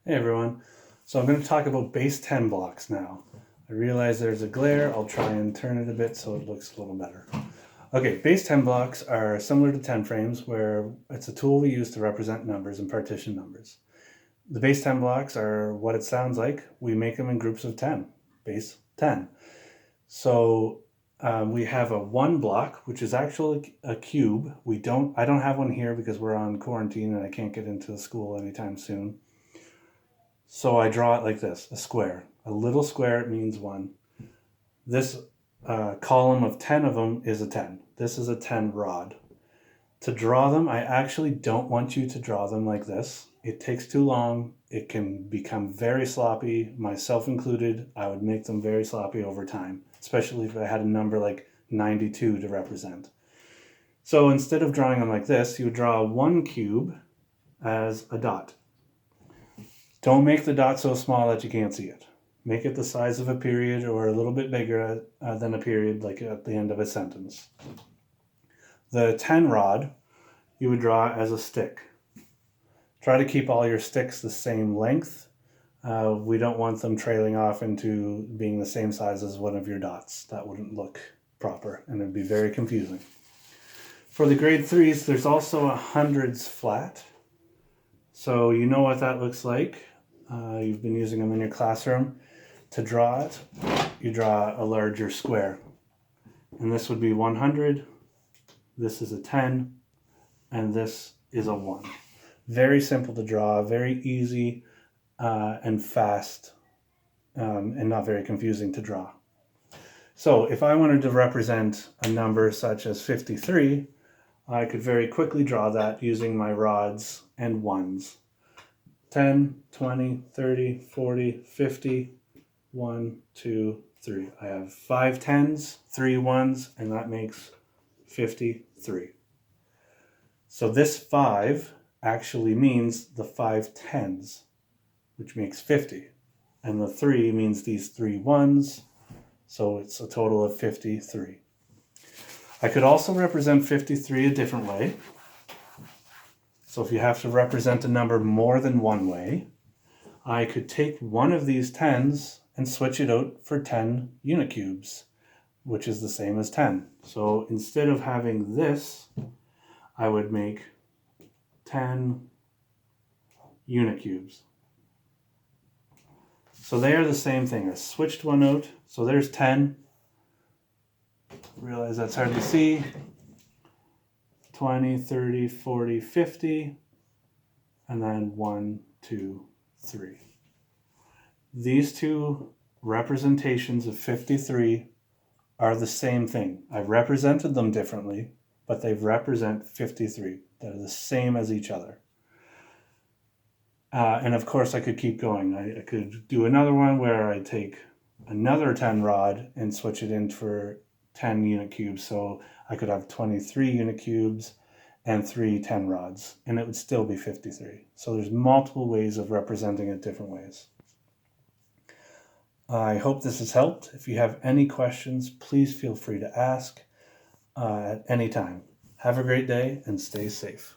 Hey everyone. So I'm going to talk about base 10 blocks now. I realize there's a glare. I'll try and turn it a bit so it looks a little better. Okay, base 10 blocks are similar to 10 frames where it's a tool we use to represent numbers and partition numbers. The base 10 blocks are what it sounds like. We make them in groups of 10, base 10. So we have a 1 block, which is actually a cube. I don't have one here because we're on quarantine and I can't get into the school anytime soon. So I draw it like this, a square. A little square means 1. This column of 10 of them is a 10. This is a 10 rod. To draw them, I actually don't want you to draw them like this. It takes too long. It can become very sloppy, myself included. I would make them very sloppy over time, especially if I had a number like 92 to represent. So instead of drawing them like this, you would draw 1 cube as a dot. Don't make the dot so small that you can't see it. Make it the size of a period or a little bit bigger than a period, like at the end of a sentence. The 10 rod, you would draw as a stick. Try to keep all your sticks the same length. We don't want them trailing off into being the same size as one of your dots. That wouldn't look proper and it'd be very confusing. For the grade 3s, there's also a hundreds flat. So you know what that looks like. You've been using them in your classroom. To draw it, you draw a larger square. And this would be 100, this is a 10, and this is a 1. Very simple to draw, very easy and fast, and not very confusing to draw. So if I wanted to represent a number such as 53, I could very quickly draw that using my rods and ones. 10, 20, 30, 40, 50, 1, 2, 3. I have 5 10s, 3 1s, and that makes 53. So this 5 actually means the 5 10s, which makes 50. And the 3 means these 3 1s, so it's a total of 53. I could also represent 53 a different way. So if you have to represent a number more than one way, I could take one of these 10s and switch it out for 10 unit cubes, which is the same as 10. So instead of having this, I would make 10 unit cubes. So they are the same thing. I switched one out. So there's 10. Realize that's hard to see. 20, 30, 40, 50, and then 1, 2, 3. These two representations of 53 are the same thing. I've represented them differently, but they represent 53. They're the same as each other. And of course I could keep going. I could do another one where I take another 10 rod and switch it in for 10 unit cubes. So I could have 23 unit cubes and 3 10 rods, and it would still be 53. So there's multiple ways of representing it different ways. I hope this has helped. If you have any questions, please feel free to ask at any time. Have a great day and stay safe.